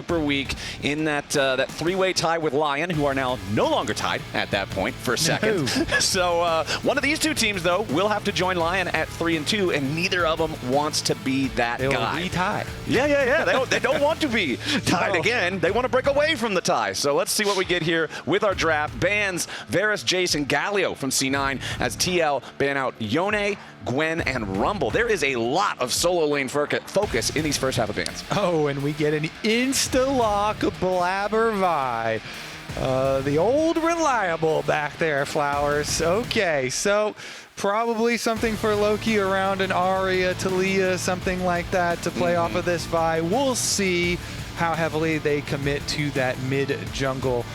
super weak in that that three-way tie with Lion, who are now no longer tied at that point for a second. No. So one of these two teams, though, will have to join Lion at 3-2, and neither of them wants to be that guy. They'll re-tie. Yeah. They don't want to be tied again. They want to break away from the tie. So let's see what we get here with our draft. Bans Varus, Jace, and Galio from C9 as TL ban out Yone, Gwen, and Rumble. There is a lot of solo lane focus in these first half of bans. Oh, and we get an insta-lock Blaber Vi. The old reliable back there, Flowers. Okay, so probably something for Loki around an Arya, Taliyah, something like that to play off of this Vi. We'll see how heavily they commit to that mid-jungle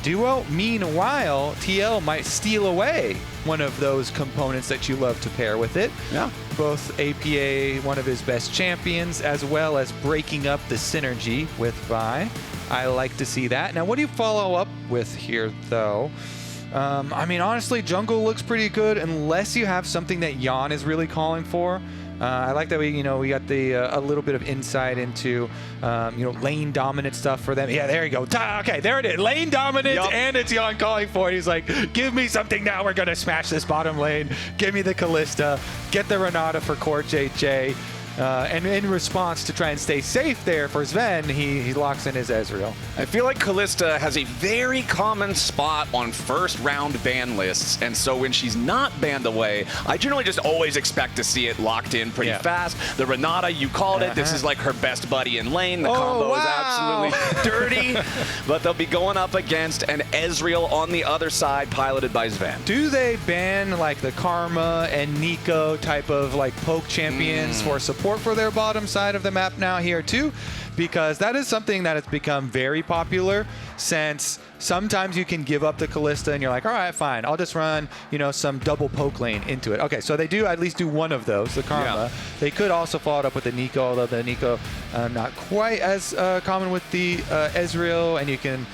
duo. Meanwhile, TL might steal away one of those components that you love to pair with it. Yeah. Both APA, one of his best champions, as well as breaking up the synergy with Vi. I like to see that. Now, what do you follow up with here, though? I mean, honestly, jungle looks pretty good unless you have something that Yeon is really calling for. I like that we got the a little bit of insight into lane dominant stuff for them. Yeah, there you go. Okay, there it is. Lane dominant, and it's Yeon calling for it. He's like, give me something now. We're gonna smash this bottom lane. Give me the Kalista. Get the Renata for CoreJJ. And in response to try and stay safe there for Zven, he locks in his Ezreal. I feel like Kalista has a very common spot on first round ban lists, and so when she's not banned away, I generally just always expect to see it locked in pretty fast. The Renata, you called it. This is like her best buddy in lane. The combo is absolutely dirty, but they'll be going up against an Ezreal on the other side, piloted by Zven. Do they ban like the Karma and Nico type of like poke champions for support for their bottom side of the map now here too? Because that is something that has become very popular, since sometimes you can give up the Kalista and you're like, all right, fine, I'll just run, some double poke lane into it. Okay, so they do at least do one of those, the Karma. Yeah. They could also follow it up with the Nico, although the Nico not quite as common with the Ezreal, and you can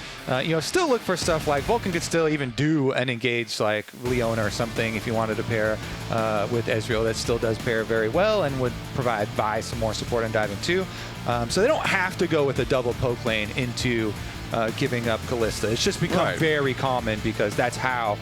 still look for stuff like Vulcan could still even do an engage like Leona or something if you wanted to pair with Ezreal. That still does pair very well and would provide Vi some more support on diving too. So they don't have to go with a double poke lane into giving up Kalista. It's just become very common because that's how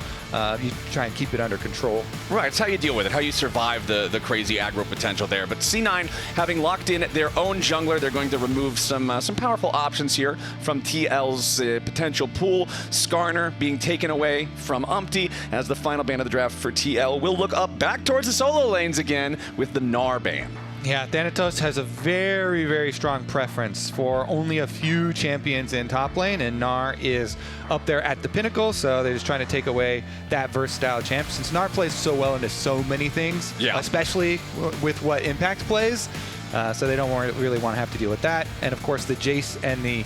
you try and keep it under control. Right, it's how you deal with it, how you survive the crazy aggro potential there. But C9, having locked in their own jungler, they're going to remove some powerful options here from TL's potential pool. Skarner being taken away from Umti as the final ban of the draft for TL. We'll look up back towards the solo lanes again with the Gnar ban. Yeah, Thanatos has a very, very strong preference for only a few champions in top lane, and Gnar is up there at the pinnacle, so they're just trying to take away that versatile champ. Since Gnar plays so well into so many things, especially with what Impact plays, so they don't really want to have to deal with that. And of course, the Jace and the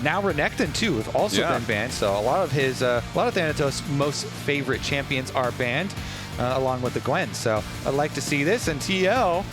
now Renekton too have also been banned, so a lot of Thanatos' most favorite champions are banned, along with the Gwen. So I'd like to see this. And TL,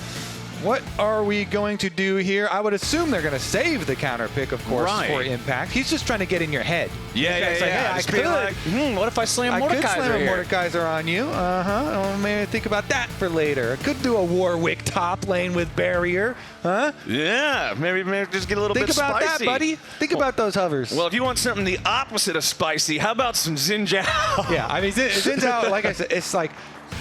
what are we going to do here? I would assume they're going to save the counter pick, of course, for Impact. He's just trying to get in your head. Yeah. Hey, I could. Like, what if I slam Mordekaiser I could slam a Mordekaiser on you. Maybe think about that for later. I could do a Warwick top lane with barrier. Huh? Yeah, maybe just get a little bit spicy. Think about that, buddy. Think about those hovers. Well, if you want something the opposite of spicy, how about some Xin Zhao? Yeah, I mean, Xin Zhao, like I said, it's like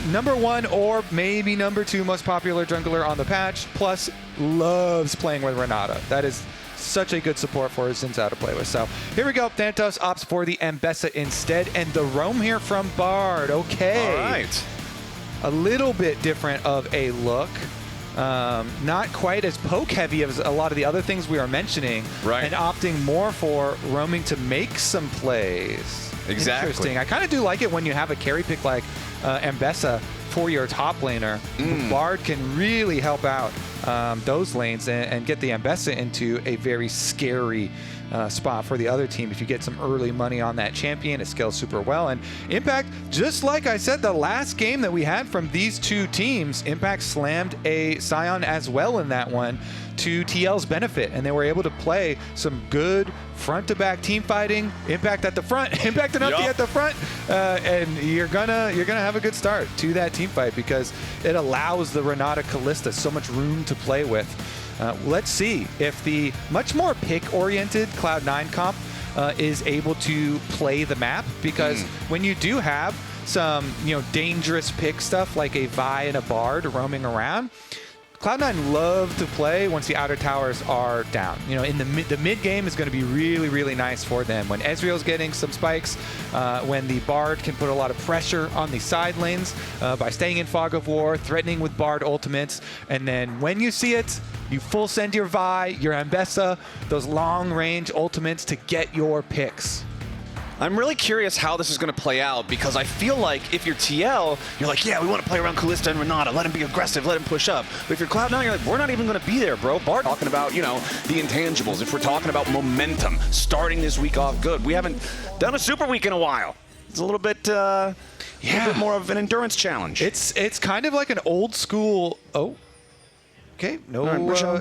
#1 or maybe #2 most popular jungler on the patch, plus loves playing with Renata. That is such a good support for Xin Zhao to play with. So here we go. Thanatos opts for the Ambessa instead, and the roam here from Bard. Okay. All right. A little bit different of a look. Not quite as poke heavy as a lot of the other things we are mentioning, and opting more for roaming to make some plays. Exactly. Interesting. I kind of do like it when you have a carry pick like Ambessa for your top laner. Bard can really help out those lanes and get the Ambessa into a very scary spot for the other team. If you get some early money on that champion, it scales super well. And Impact, just like I said, the last game that we had from these two teams, Impact slammed a Sion as well in that one to TL's benefit, and they were able to play some good front-to-back team fighting. Impact at the front, Impact and Umti at the front, and you're gonna have a good start to that team fight because it allows the Renata Kalista so much room to play with. Let's see if the much more pick-oriented Cloud9 comp is able to play the map, because when you do have some dangerous pick stuff like a Vi and a Bard roaming around, Cloud9 love to play once the outer towers are down. In the mid game is going to be really, really nice for them. When Ezreal's getting some spikes, when the Bard can put a lot of pressure on the side lanes by staying in Fog of War, threatening with Bard ultimates, and then when you see it, you full send your Vi, your Ambessa, those long range ultimates to get your picks. I'm really curious how this is going to play out, because I feel like if you're TL, you're like, yeah, we want to play around Kalista and Renata, let him be aggressive, let him push up. But if you're Cloud9, you're like, we're not even going to be there, bro. Bart talking about, the intangibles. If we're talking about momentum, starting this week off good. We haven't done a super week in a while. It's a little bit, a bit more of an endurance challenge. It's kind of like an old school. Oh. Okay. No.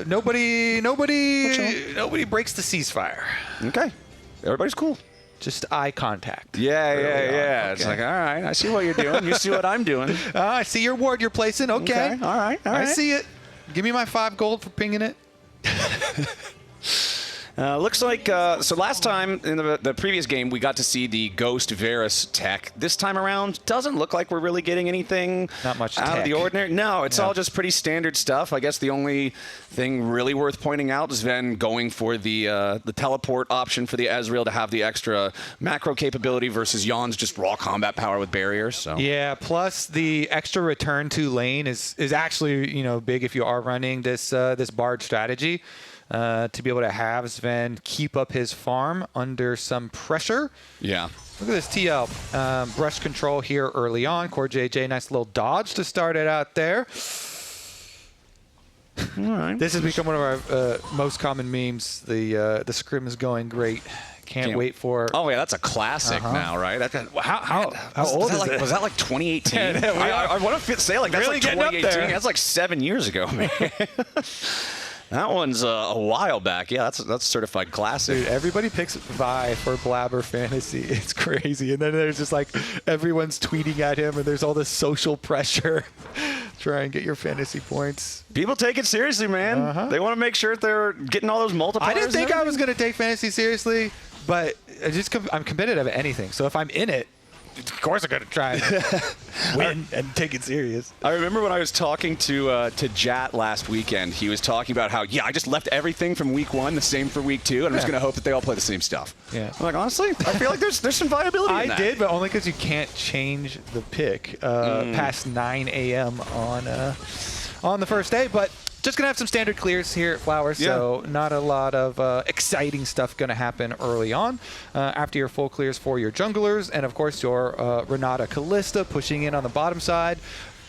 Nobody breaks the ceasefire. Okay. Everybody's cool. Just eye contact. Yeah. Okay. It's like, all right, I see what you're doing. You see what I'm doing. I see your ward you're placing. Okay. All right. I see it. Give me my 5 gold for pinging it. Looks like, so last time in the previous game, we got to see the Ghost Varus tech. This time around, doesn't look like we're really getting anything Not much out tech. of the ordinary. No, it's all just pretty standard stuff. I guess the only thing really worth pointing out is Zven going for the teleport option for the Ezreal to have the extra macro capability versus Yeon's just raw combat power with barriers. So yeah, plus the extra return to lane is actually big if you are running this this Bard strategy. To be able to have Zven keep up his farm under some pressure. Yeah. Look at this TL. Brush control here early on. CoreJJ, nice little dodge to start it out there. All right. This has become one of our most common memes. The scrim is going great. Can't wait for. Oh yeah, that's a classic now, right? How old is it? Was that like 2018? I want to say like that's really like 2018. That's like 7 years ago, man. That one's a while back. Yeah, that's certified classic. Dude, everybody picks Vi for Blaber fantasy. It's crazy. And then there's just like everyone's tweeting at him, and there's all this social pressure. Try and get your fantasy points. People take it seriously, man. They want to make sure they're getting all those multipliers. I didn't think I was going to take fantasy seriously, but I'm competitive at anything. So if I'm in it, of course I'm going to try and win and take it serious. I remember when I was talking to Jat last weekend, he was talking about how, I just left everything from week 1 the same for week 2, and I'm just going to hope that they all play the same stuff. Yeah. I'm like, honestly, I feel like there's some viability in that. I did, but only because you can't change the pick past 9 a.m. on the first day. But just going to have some standard clears here at Flowers, so not a lot of exciting stuff going to happen early on. After your full clears for your junglers, and of course your Renata Kalista pushing in on the bottom side.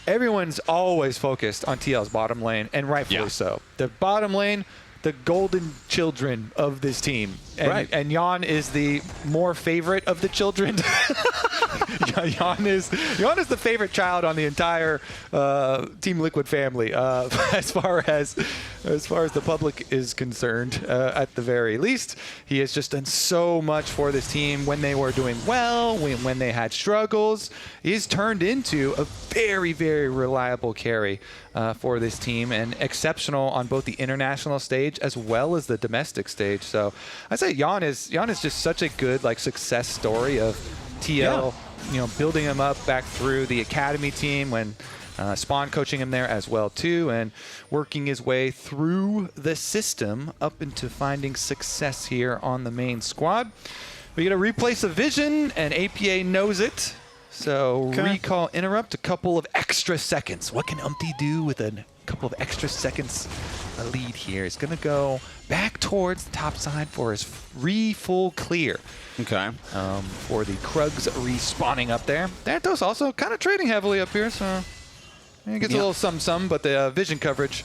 Everyone's always focused on TL's bottom lane, and rightfully so. The bottom lane, the golden children of this team. And, and Yeon is the more favorite of the children. Yeon is the favorite child on the entire Team Liquid family, as far as the public is concerned. At the very least, he has just done so much for this team when they were doing well, when they had struggles. He's turned into a very, very reliable carry for this team, and exceptional on both the international stage as well as the domestic stage. So I'd say Yeon is just such a good success story of TL. Building him up back through the academy team when Spawn coaching him there as well too, and working his way through the system up into finding success here on the main squad. We're gonna replace a vision, and APA knows it. So recall interrupt, a couple of extra seconds. What can Umti do with a couple of extra seconds a lead here? He's gonna go back towards the top side for his full clear. Okay. For the Krugs respawning up there. Thanatos also kind of trading heavily up here, so he gets a little some, but the vision coverage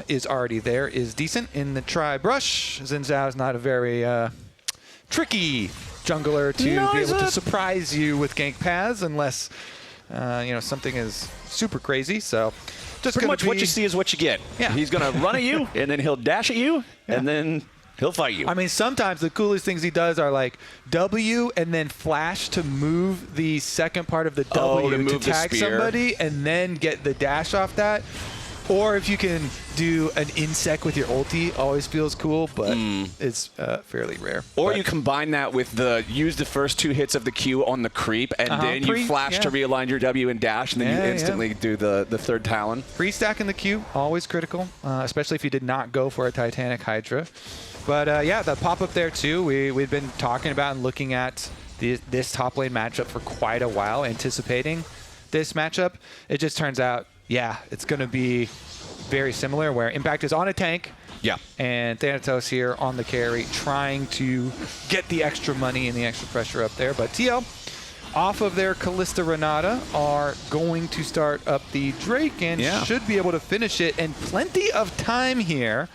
is already there, is decent in the tri-brush. Zhao is not a very tricky jungler to be able to surprise you with gank paths unless something is super crazy. So just pretty much what you see is what you get. Yeah. He's gonna run at you, and then he'll dash at you, and then he'll fight you. I mean, sometimes the coolest things he does are like W and then flash to move the second part of the W to tag somebody and then get the dash off that. Or if you can do an insect with your ulti, always feels cool, but it's fairly rare. Or but you combine that with use the first 2 hits of the Q on the creep, and then you flash to realign your W and dash, and then you instantly do the third Talon. Pre-stacking the Q, always critical, especially if you did not go for a Titanic Hydra. But yeah, the pop-up there too, we've been talking about and looking at this top lane matchup for quite a while, anticipating this matchup. It just turns out, yeah, it's going to be very similar, where Impact is on a tank, and Thanatos here on the carry, trying to get the extra money and the extra pressure up there. But TL, off of their Kalista Renata, are going to start up the Drake and should be able to finish it, and plenty of time here.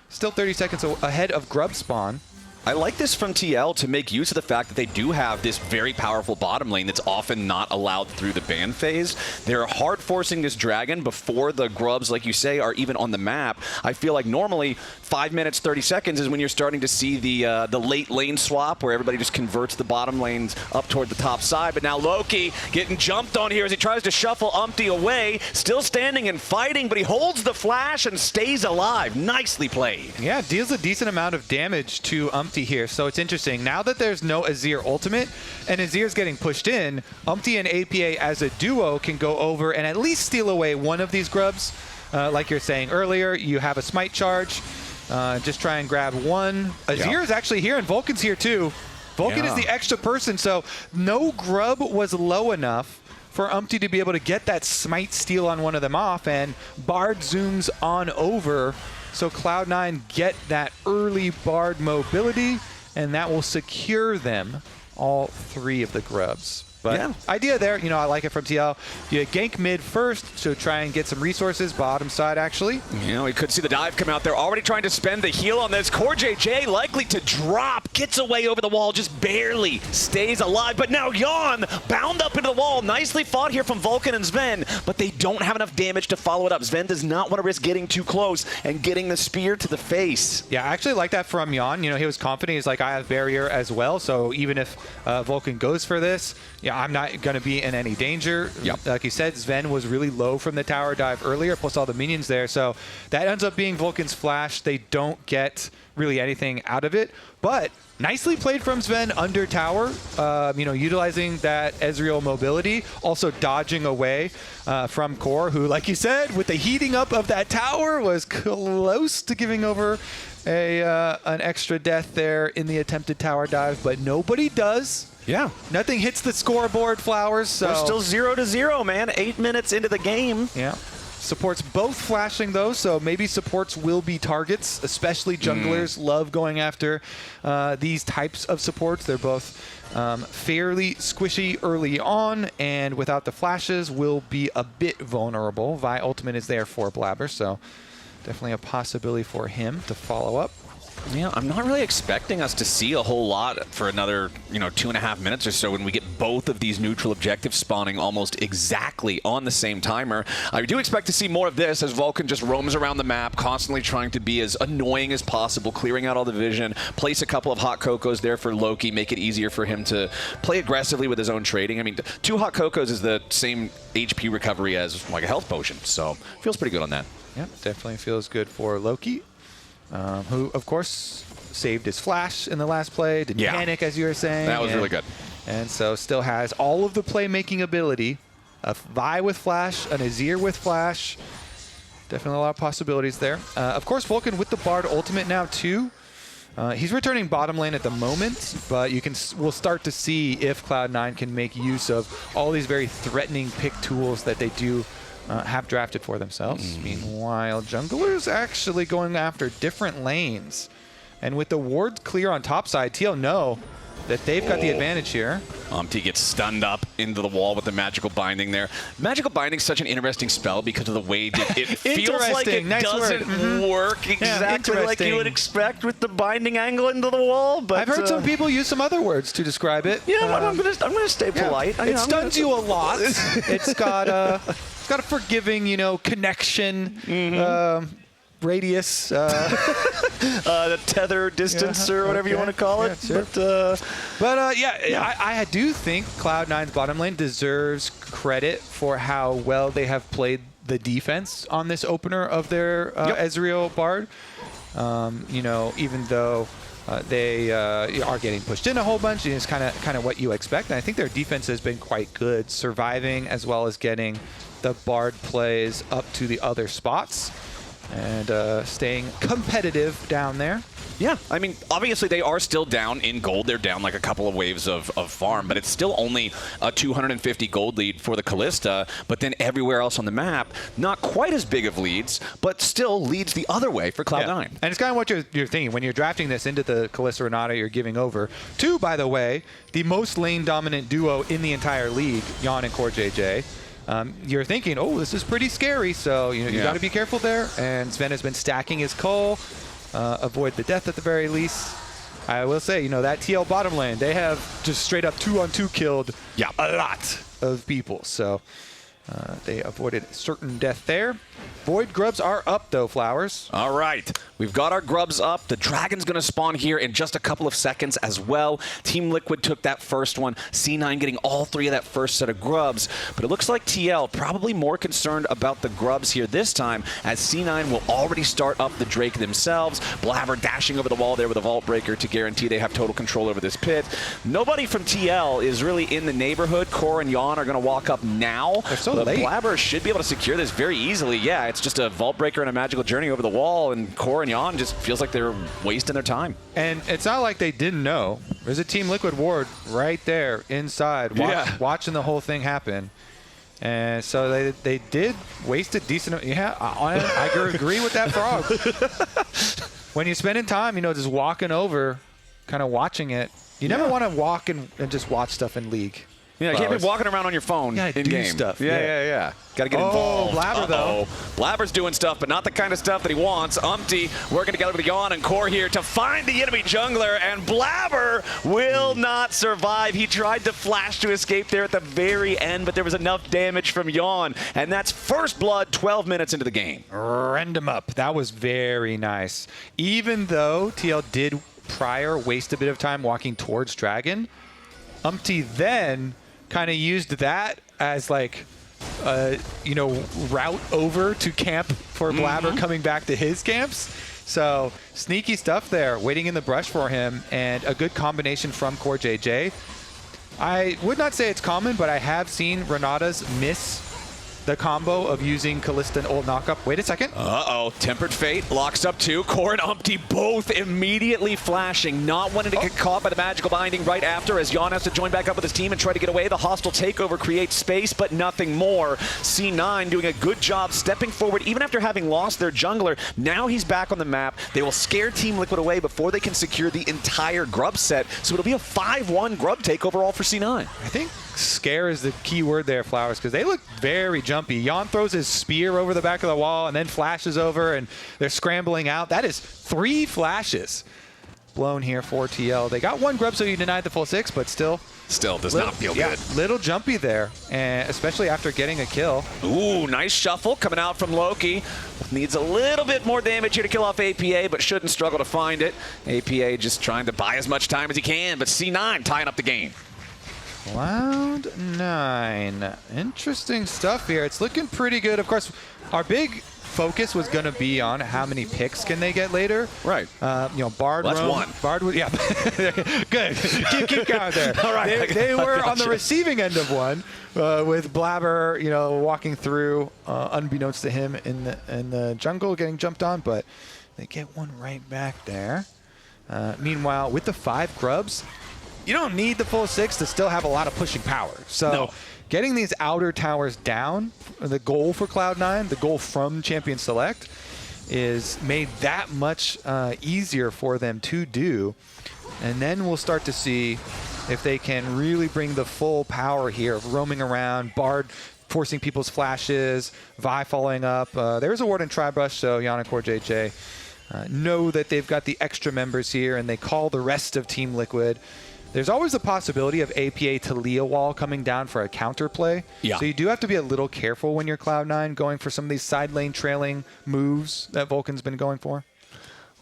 Still 30 seconds ahead of Grub Spawn. I like this from TL to make use of the fact that they do have this very powerful bottom lane that's often not allowed through the ban phase. They're hard forcing this dragon before the grubs, like you say, are even on the map. I feel like normally 5 minutes, 30 seconds is when you're starting to see the late lane swap, where everybody just converts the bottom lanes up toward the top side. But now Loki getting jumped on here as he tries to shuffle Umti away. Still standing and fighting, but he holds the flash and stays alive. Nicely played. Yeah, deals a decent amount of damage to Umti here, so it's interesting. Now that there's no Azir ultimate, and Azir's getting pushed in, Umti and APA as a duo can go over and at least steal away one of these grubs. Like you're saying earlier, you have a smite charge. Just try and grab one. Azir is actually here, and Vulcan's here too. Vulcan is the extra person, so no grub was low enough for Umti to be able to get that smite steal on one of them off, and Bard zooms on over. So Cloud9 get that early Bard mobility, and that will secure them, all 3 of the grubs. But idea there, you know, I like it from TL. You gank mid first, so try and get some resources, bottom side actually. You know, we could see the dive come out there, already trying to spend the heal on this. CoreJJ likely to drop, gets away over the wall, just barely stays alive. But now Yeon bound up into the wall. Nicely fought here from Vulcan and Zven, but they don't have enough damage to follow it up. Zven does not want to risk getting too close and getting the spear to the face. Yeah, I actually like that from Yeon. You know, he was confident. He's like, I have barrier as well, so even if Vulcan goes for this, I'm not going to be in any danger. Like you said, Zven was really low from the tower dive earlier, plus all the minions there. So that ends up being Vulcan's flash. They don't get really anything out of it. But nicely played from Zven under tower, you know, utilizing that Ezreal mobility, also dodging away from Core, who, like you said, with the heating up of that tower, was close to giving over an extra death there in the attempted tower dive, but nobody does. Yeah. Nothing hits the scoreboard, Flowers. So we're still 0-0, man. 8 minutes into the game. Yeah. Supports both flashing, though, so maybe supports will be targets, especially junglers love going after these types of supports. They're both fairly squishy early on, and without the flashes will be a bit vulnerable. Vi ultimate is there for Blaber, so definitely a possibility for him to follow up. Yeah, I'm not really expecting us to see a whole lot for another, 2.5 minutes or so when we get both of these neutral objectives spawning almost exactly on the same timer. I do expect to see more of this as Vulcan just roams around the map, constantly trying to be as annoying as possible, clearing out all the vision, place a couple of hot cocos there for Loki, make it easier for him to play aggressively with his own trading. I mean, 2 hot cocos is the same HP recovery as like a health potion, so feels pretty good on that. Yeah, definitely feels good for Loki. Who, of course, saved his flash in the last play, didn't panic, as you were saying. That was really good. And so still has all of the playmaking ability. A Vi with flash, an Azir with flash. Definitely a lot of possibilities there. Of course, Vulcan with the Bard ultimate now, too. He's returning bottom lane at the moment, but we'll start to see if Cloud9 can make use of all these very threatening pick tools that they do have drafted for themselves. Meanwhile, junglers actually going after different lanes. And with the wards clear on top side, TL know that they've got the advantage here. Umti gets stunned up into the wall with the Magical Binding there. Magical Binding is such an interesting spell because of the way that it feels like it doesn't work exactly like you would expect with the binding angle into the wall. But I've heard some people use some other words to describe it. Yeah, I'm gonna stay polite. It stuns you a lot. It's got a forgiving, connection. Radius, the tether distance or whatever you want to call it. Sure. I do think Cloud9's bottom lane deserves credit for how well they have played the defense on this opener of their Ezreal Bard. You know, even though they are getting pushed in a whole bunch, it's kind of what you expect. And I think their defense has been quite good, surviving as well as getting the Bard plays up to the other spots and staying competitive down there. Yeah, I mean, obviously they are still down in gold. They're down like a couple of waves of farm, but it's still only a 250 gold lead for the Kalista. But then everywhere else on the map, not quite as big of leads, but still leads the other way for Cloud9. Yeah. And it's kind of what you're thinking. When you're drafting this into the Kalista Renata, you're giving over to, by the way, the most lane-dominant duo in the entire league, Yeon and CoreJJ. You're thinking, oh, this is pretty scary, so you got to be careful there. And Zven has been stacking his cull. Avoid the death at the very least. I will say, that TL bottom lane, they have just straight up 2-on-2 killed a lot of people. So they avoided certain death there. Void grubs are up, though, Flowers. All right. We've got our grubs up. The dragon's going to spawn here in just a couple of seconds as well. Team Liquid took that first one. C9 getting all 3 of that first set of grubs. But it looks like TL probably more concerned about the grubs here this time, as C9 will already start up the Drake themselves. Blaber dashing over the wall there with a Vault Breaker to guarantee they have total control over this pit. Nobody from TL is really in the neighborhood. Core and Yeon are going to walk up now. They're so late. Blaber should be able to secure this very easily. Yeah, it's just a Vault Breaker and a Magical Journey over the wall, and Core and Yeon just feels like they're wasting their time. And it's not like they didn't know. There's a Team Liquid ward right there inside, watching the whole thing happen. And so they did waste a decent. Yeah, I agree with that frog. When you're spending time, just walking over, kind of watching it, you never want to walk and just watch stuff in League. Yeah, you can't be walking around on your phone in game. Stuff. Yeah. Got to get involved. Blaber, though. Blaber's doing stuff, but not the kind of stuff that he wants. Umti working together with Yeon and Core here to find the enemy jungler, and Blaber will not survive. He tried to flash to escape there at the very end, but there was enough damage from Yeon, and that's first blood 12 minutes into the game. Rend him up. That was very nice. Even though TL did prior waste a bit of time walking towards Dragon, Umti then kind of used that as like, route over to camp for Blaber coming back to his camps. So sneaky stuff there, waiting in the brush for him, and a good combination from CoreJJ. I would not say it's common, but I have seen Renatas miss the combo of using Kalista and ult knockup. Wait a second. Uh-oh. Tempered Fate locks up 2. Core and Umti both immediately flashing, not wanting to get caught by the magical binding right after, as Yeon has to join back up with his team and try to get away. The hostile takeover creates space, but nothing more. C9 doing a good job stepping forward, even after having lost their jungler. Now he's back on the map. They will scare Team Liquid away before they can secure the entire grub set, so it'll be a 5-1 grub take overall for C9. I think scare is the key word there, Flowers, because they look very jumpy. Yeon throws his spear over the back of the wall and then flashes over, and they're scrambling out. That is 3 flashes blown here for TL. They got 1 grub, so you denied the full 6, but still does not feel good. Little jumpy there, and especially after getting a kill. Ooh, nice shuffle coming out from Loki. Needs a little bit more damage here to kill off APA, but shouldn't struggle to find it. APA just trying to buy as much time as he can, but C9 tying up the game. Cloud9. Interesting stuff here. It's looking pretty good. Of course, our big focus was going to be on how many picks can they get later. Right. Bard. That's roam, 1. Bard. Yeah. Good. Keep going there. All right. They were on the receiving end of one with Blaber, walking through, unbeknownst to him in the jungle, getting jumped on, but they get one right back there. Meanwhile, with the 5 grubs, you don't need the full 6 to still have a lot of pushing power. So getting these outer towers down, the goal for Cloud9, the goal from Champion Select, is made that much easier for them to do. And then we'll start to see if they can really bring the full power here of roaming around, Bard forcing people's flashes, Vi following up. There's a ward in Tri-Brush, so Yeon and CoreJJ know that they've got the extra members here, and they call the rest of Team Liquid. There's always the possibility of APA Taliyah wall coming down for a counterplay. Yeah. So you do have to be a little careful when you're Cloud9 going for some of these side lane trailing moves that Vulcan's been going for.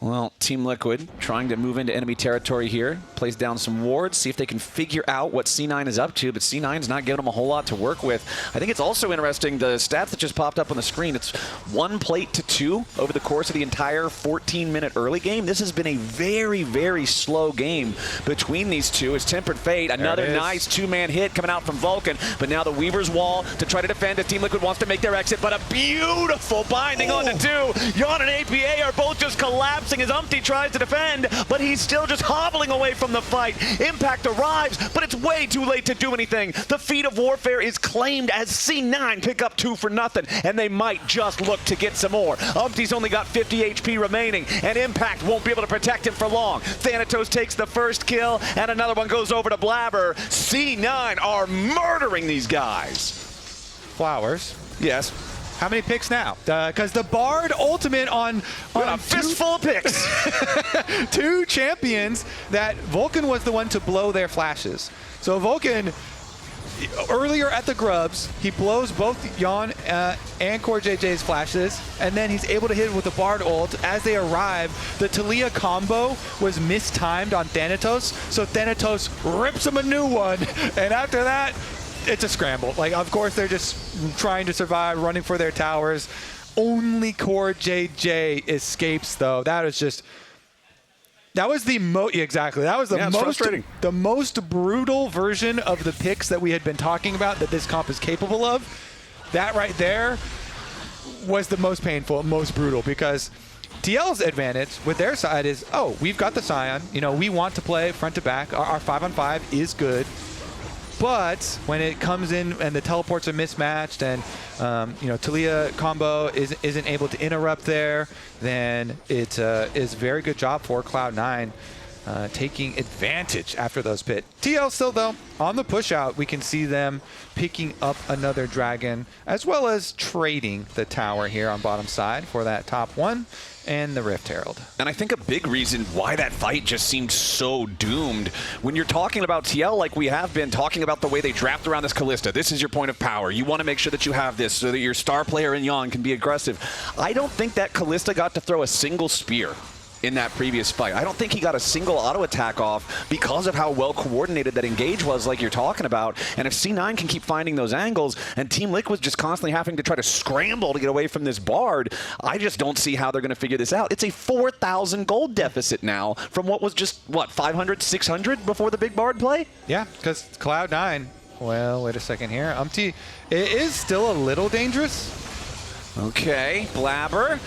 Well, Team Liquid trying to move into enemy territory here. Plays down some wards, see if they can figure out what C9 is up to, but C9's not giving them a whole lot to work with. I think it's also interesting, the stats that just popped up on the screen, it's 1 plate to 2 over the course of the entire 14-minute early game. This has been a very, very slow game between these two. It's Tempered Fate, another nice 2-man hit coming out from Vulcan, but now the Weaver's Wall to try to defend as Team Liquid wants to make their exit, but a beautiful binding onto 2. Yeon and APA are both just collapsing as Umti tries to defend, but he's still just hobbling away from the fight. Impact arrives, but it's way too late to do anything. The feat of warfare is claimed as C9 pick up 2 for nothing, and they might just look to get some more. Umti's only got 50 HP remaining, and Impact won't be able to protect him for long. Thanatos takes the first kill, and another one goes over to Blaber. C9 are murdering these guys. Flowers. Yes. How many picks now? Because the Bard ultimate on a fistful of picks. 2 champions that Vulcan was the one to blow their flashes. So Vulcan, earlier at the Grubs, he blows both Yeon and CoreJJ's flashes, and then he's able to hit with the Bard ult. As they arrive, the Taliyah combo was mistimed on Thanatos, so Thanatos rips him a new one, and after that, it's a scramble. Like, of course, they're just trying to survive, running for their towers. Only CoreJJ escapes, though. That was just... That was the most... Exactly. That was the most brutal version of the picks that we had been talking about that this comp is capable of. That right there was the most painful, most brutal, because TL's advantage with their side is, oh, we've got the Sion. You know, we want to play front to back. Our 5-on-5 is good. But when it comes in and the teleports are mismatched and, you know, Taliyah combo isn't able to interrupt there, then it is a very good job for Cloud9 taking advantage after those pit. TL still, though, on the push out, we can see them picking up another dragon, as well as trading the tower here on bottom side for that top one and the Rift Herald. And I think a big reason why that fight just seemed so doomed, when you're talking about TL like we have been, talking about the way they draft around this Kalista, this is your point of power. You want to make sure that you have this so that your star player in Yeon can be aggressive. I don't think that Kalista got to throw a single spear in that previous fight. I don't think he got a single auto attack off because of how well coordinated that engage was, like you're talking about. And if C9 can keep finding those angles and Team Liquid's just constantly having to try to scramble to get away from this Bard, I just don't see how they're going to figure this out. It's a 4,000 gold deficit now from what was just, what, 500, 600 before the big Bard play? Yeah, because Cloud9, well, wait a second here. Umti, it is still a little dangerous. Okay, Blaber.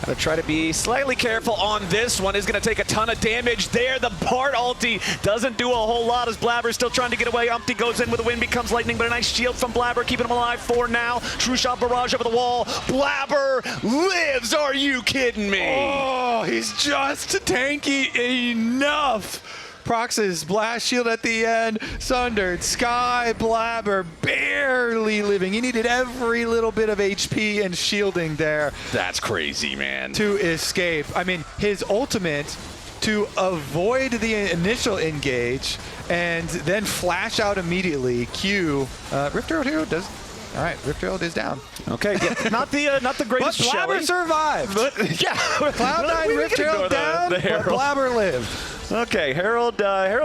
Gotta try to be slightly careful on this one. Is going to take a ton of damage there. The Bard ulti doesn't do a whole lot as Blaber's still trying to get away. Umti goes in with a win, becomes lightning, but a nice shield from Blaber, keeping him alive for now. True shot barrage over the wall. Blaber lives. Are you kidding me? Oh, he's just tanky enough. Prox's blast shield at the end. Sundered. Sky Blaber barely living. He needed every little bit of HP and shielding there. That's crazy, man. To escape. I mean, his ultimate to avoid the initial engage and then flash out immediately. Q. Rift Herald hero does. All right, Rift Herald is down. Okay, yeah, not the greatest. But Blaber survived. But, yeah, Cloud9 Rift Herald down, but Blaber lived. Okay, Herald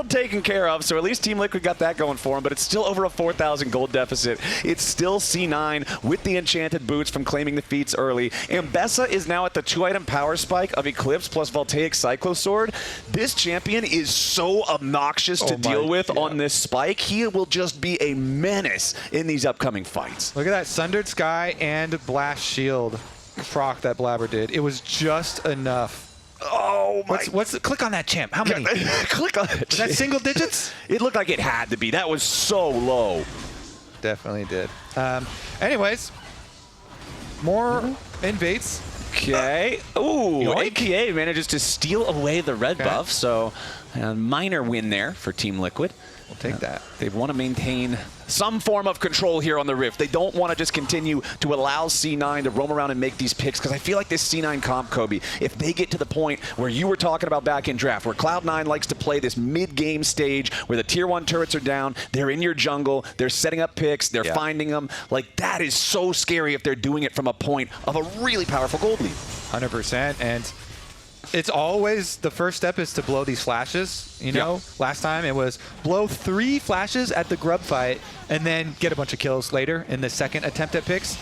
taken care of, so at least Team Liquid got that going for him, but it's still over a 4,000 gold deficit. It's still C9 with the enchanted boots from claiming the feats early. Ambessa is now at the 2-item power spike of Eclipse plus Voltaic Cyclosword. This champion is so obnoxious to deal with on this spike. He will just be a menace in these upcoming fights. Look at that Sundered Sky and Blast Shield proc that Blaber did. It was just enough. Oh my! Click on that champ. How many? Click on it. Was that single digits? It looked like it had to be. That was so low. Definitely did. Anyways, more invades. Okay. Ooh, APA manages to steal away the red buff, so a minor win there for Team Liquid. We'll take that. They want to maintain some form of control here on the Rift. They don't want to just continue to allow C9 to roam around and make these picks, because I feel like this C9 comp, Kobe, if they get to the point where you were talking about back in draft, where Cloud9 likes to play this mid-game stage where the tier 1 turrets are down, they're in your jungle, they're setting up picks, they're finding them, like that is so scary if they're doing it from a point of a really powerful gold lead. 100%, and it's always the first step is to blow these flashes. You know, last time it was blow 3 flashes at the grub fight and then get a bunch of kills later in the second attempt at picks.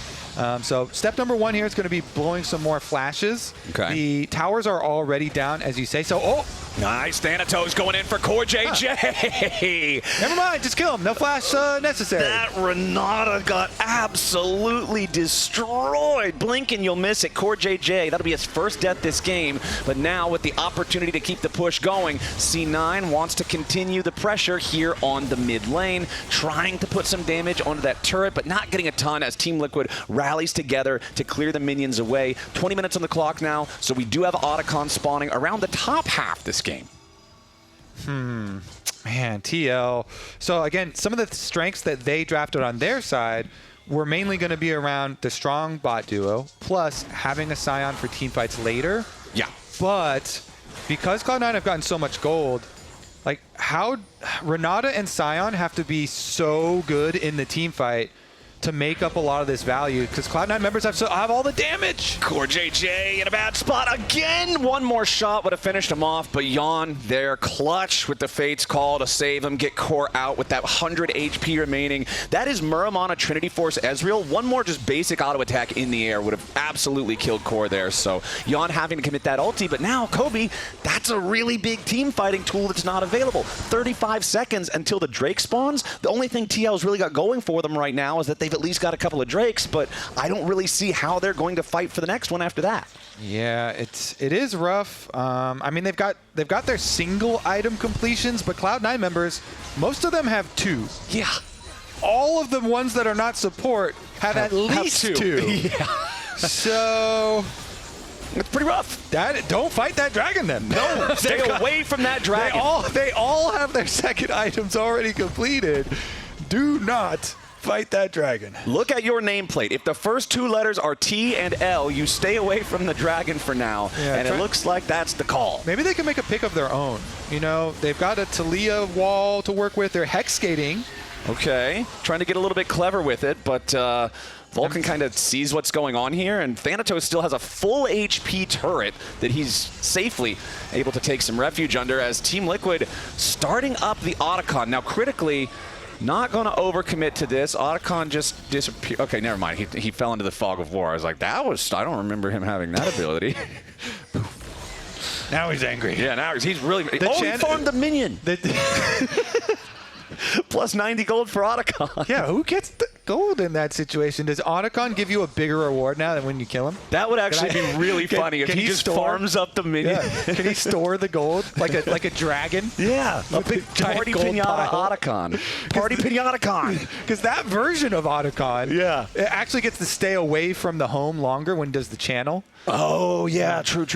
So step number 1 here is going to be blowing some more flashes. Okay. The towers are already down, as you say. So, nice. Thanatos going in for CoreJJ. Never mind. Just kill him. No flash necessary. That Renata got absolutely destroyed. Blink and you'll miss it. CoreJJ, that'll be his first death this game. But now with the opportunity to keep the push going, C9 wants to continue the pressure here on the mid lane, trying to put some damage onto that turret, but not getting a ton as Team Liquid rallies together to clear the minions away. 20 minutes on the clock now, so we do have Otacon spawning around the top half this game. Man, TL. So again, some of the strengths that they drafted on their side were mainly going to be around the strong bot duo, plus having a Sion for team fights later. Yeah. But because Cloud9 have gotten so much gold, like how Renata and Sion have to be so good in the team fight to make up a lot of this value, because Cloud9 members have all the damage. CoreJJ in a bad spot again. One more shot would have finished him off, but Yeon there clutch with the Fate's Call to save him, get Core out with that 100 HP remaining. That is Muramana Trinity Force Ezreal. One more just basic auto attack in the air would have absolutely killed Core there. So Yeon having to commit that ulti, but now Kobe, that's a really big team fighting tool that's not available. 35 seconds until the Drake spawns. The only thing TL's really got going for them right now is that they've at least got a couple of Drakes, but I don't really see how they're going to fight for the next one after that. Yeah, it is rough. I mean, they've got their single item completions, but Cloud9 members, most of them have 2. Yeah. All of the ones that are not support have at least 2. Yeah. So it's pretty rough. Don't fight that dragon then. No, stay away from that dragon. They all have their second items already completed. Do not fight that dragon. Look at your nameplate. If the first 2 letters are T and L, you stay away from the dragon for now. Yeah, and it looks like that's the call. Maybe they can make a pick of their own. You know, they've got a Taliyah wall to work with. They're hex skating. Okay. Trying to get a little bit clever with it, but Vulcan kind of sees what's going on here, and Thanatos still has a full HP turret that he's safely able to take some refuge under as Team Liquid starting up the Otacon. Now, critically, not going to overcommit to this. Otacon just disappeared. Okay, never mind. He fell into the fog of war. I was like, I don't remember him having that ability. Now he's angry. Yeah, now he's really... He farmed the minion. Plus 90 gold for Otacon. Yeah, who gets the gold in that situation? Does Otacon give you a bigger reward now than when you kill him? That would actually be really funny if he just farms up the minion. Yeah. Can he store the gold like a dragon? Yeah, a big party pinata Otacon. Party pinata con. Because that version of Otacon, it actually gets to stay away from the home longer when it does the channel. Oh, yeah, true.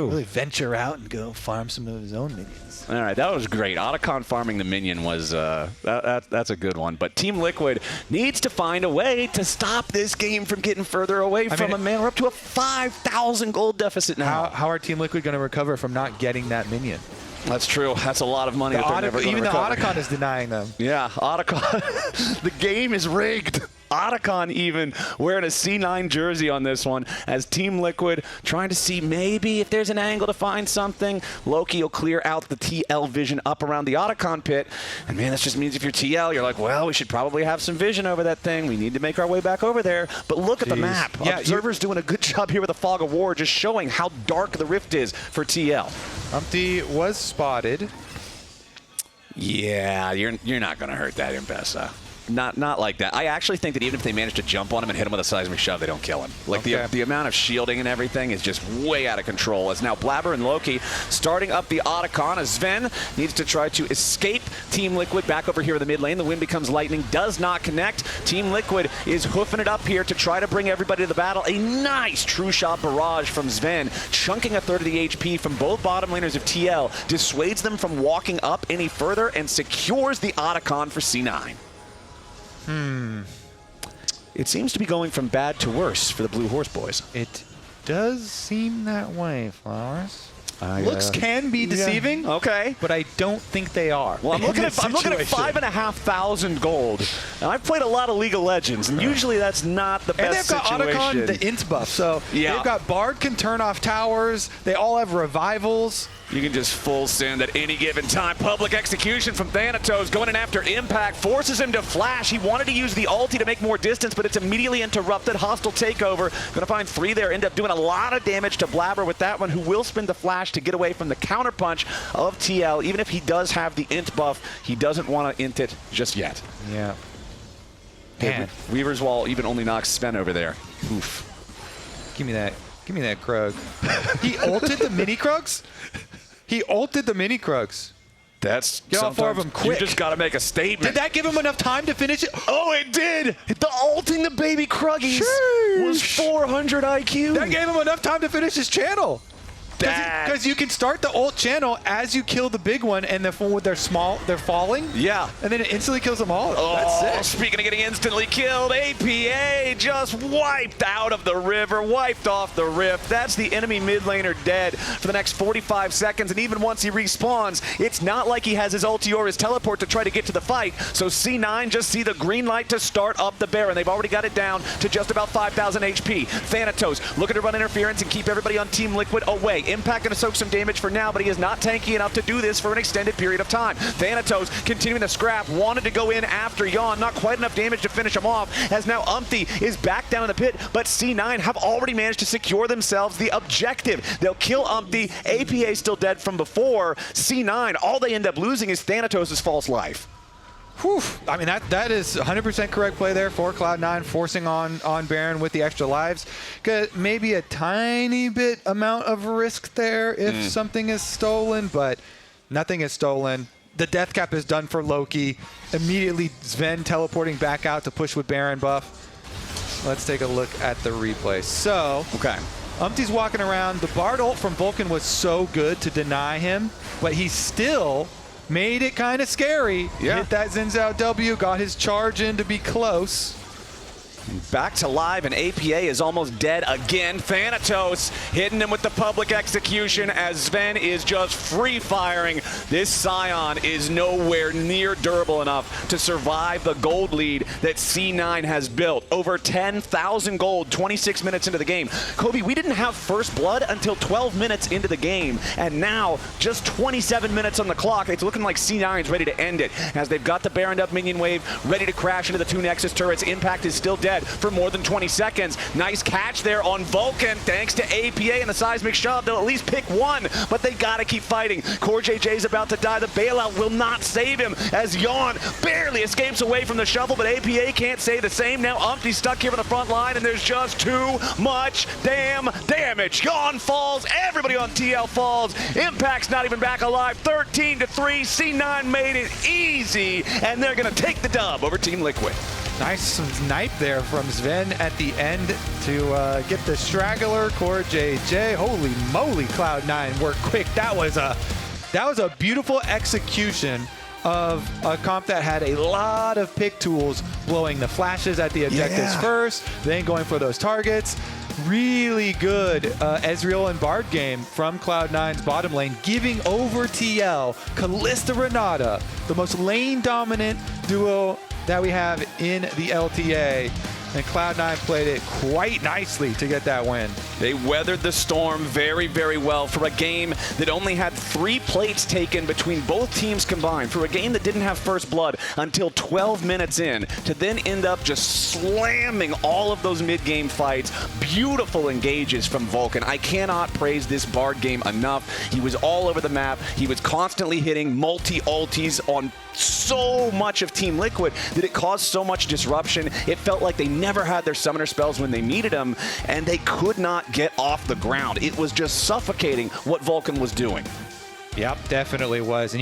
Really venture out and go farm some of his own minions. All right, that was great. Otacon farming the minion was, that's a good one. But Team Liquid needs to find a way to stop this game from getting further away from him, man. We're up to a 5,000 gold deficit now. How are Team Liquid going to recover from not getting that minion? That's true. That's a lot of money that they're never going to recover. Even the Otacon is denying them. Yeah, Otacon. The game is rigged. Otacon even wearing a C9 jersey on this one as Team Liquid trying to see maybe if there's an angle to find something. Loki will clear out the TL vision up around the Otacon pit. And man, that just means if you're TL, you're like, well, we should probably have some vision over that thing. We need to make our way back over there. But look at the map. Yeah, Observer's doing a good job here with the Fog of War, just showing how dark the rift is for TL. Umti was spotted. Yeah, you're not going to hurt that Ambessa. Not like that. I actually think that even if they manage to jump on him and hit him with a seismic shove, they don't kill him. Like the amount of shielding and everything is just way out of control. As now Blaber and Loki starting up the Otacon as Zven needs to try to escape Team Liquid back over here in the mid lane. The wind becomes lightning, does not connect. Team Liquid is hoofing it up here to try to bring everybody to the battle. A nice true shot barrage from Zven, chunking a third of the HP from both bottom laners of TL, dissuades them from walking up any further and secures the Otacon for C9. It seems to be going from bad to worse for the Blue Horse boys. It does seem that way, Flowers. Looks can be deceiving, Okay. but I don't think they are. Well, I'm looking at 5,500 gold. And I've played a lot of League of Legends, and usually that's not the best situation. And they've got Otacon, the int buff, so they've got Bard can turn off towers. They all have revivals. You can just full send at any given time. Public execution from Thanatos going in after Impact. Forces him to flash. He wanted to use the ulti to make more distance, but it's immediately interrupted. Hostile takeover. Going to find 3 there. End up doing a lot of damage to Blaber with that one, who will spin the flash to get away from the counterpunch of TL. Even if he does have the int buff, he doesn't want to int it just yet. Yeah. Man. Weaver's Wall even only knocks Zven over there. Oof. Give me that. Give me that Krug. He ulted the mini Krugs? He ulted the mini Krugs. That's Get all 4 of them quick. You just got to make a statement. Did that give him enough time to finish it? Oh, it did. The ulting the baby Kruggies was 400 IQ. That gave him enough time to finish his channel. Because you can start the ult channel as you kill the big one, and they're falling. Yeah. And then it instantly kills them all. Oh, That's sick. Speaking of getting instantly killed, APA just wiped out of the river, wiped off the rift. That's the enemy mid laner dead for the next 45 seconds, and even once he respawns, it's not like he has his ulti or his teleport to try to get to the fight. So C9 just see the green light to start up the Baron. They've already got it down to just about 5,000 HP. Thanatos looking to run interference and keep everybody on Team Liquid away. Impact going to soak some damage for now, but he is not tanky enough to do this for an extended period of time. Thanatos continuing the scrap, wanted to go in after Yeon, not quite enough damage to finish him off, as now Umti is back down in the pit, but C9 have already managed to secure themselves the objective. They'll kill Umti, APA still dead from before. C9, all they end up losing is Thanatos' false life. Whew. I mean, that is 100% correct play there for Cloud9, forcing on Baron with the extra lives. Maybe a tiny bit amount of risk there if something is stolen, but nothing is stolen. The death cap is done for Loki. Immediately Zven teleporting back out to push with Baron buff. Let's take a look at the replay. So, Umti's walking around. The Bard ult from Vulcan was so good to deny him, but he still made it kind of scary. Hit that Zhao W, got his charge in to be close. Back to live, and APA is almost dead again. Thanatos hitting him with the public execution as Zven is just free-firing. This Sion is nowhere near durable enough to survive the gold lead that C9 has built. Over 10,000 gold, 26 minutes into the game. Kobe, we didn't have first blood until 12 minutes into the game, and now just 27 minutes on the clock. It's looking like C9 is ready to end it, as they've got the Baroned up minion wave ready to crash into the 2 Nexus turrets. Impact is still dead for more than 20 seconds. Nice catch there on Vulcan, thanks to APA and the seismic shove. They'll at least pick one, but they gotta keep fighting. CoreJJ is about to die. The bailout will not save him as Yeon barely escapes away from the shovel, but APA can't say the same. Now Umti's stuck here on the front line, and there's just too much damn damage. Yeon falls, everybody on TL falls. Impact's not even back alive. 13-3, C9 made it easy, and they're gonna take the dub over Team Liquid. Nice snipe there from Zven at the end to get the straggler. CoreJJ, holy moly, Cloud9 worked quick. That was a beautiful execution of a comp that had a lot of pick tools, blowing the flashes at the objectives first, then going for those targets. Really good Ezreal and Bard game from Cloud9's bottom lane, giving over TL, Kalista, Renata, the most lane dominant duo that we have in the LTA, and Cloud9 played it quite nicely to get that win. They weathered the storm very, very well for a game that only had 3 plates taken between both teams combined, for a game that didn't have first blood until 12 minutes in, to then end up just slamming all of those mid-game fights. Beautiful engages from Vulcan. I cannot praise this Bard game enough. He was all over the map. He was constantly hitting multi-ultis on so much of Team Liquid that it caused so much disruption. It felt like they never had their summoner spells when they needed them, and they could not get off the ground. It was just suffocating what Vulcan was doing. Yep, definitely was. And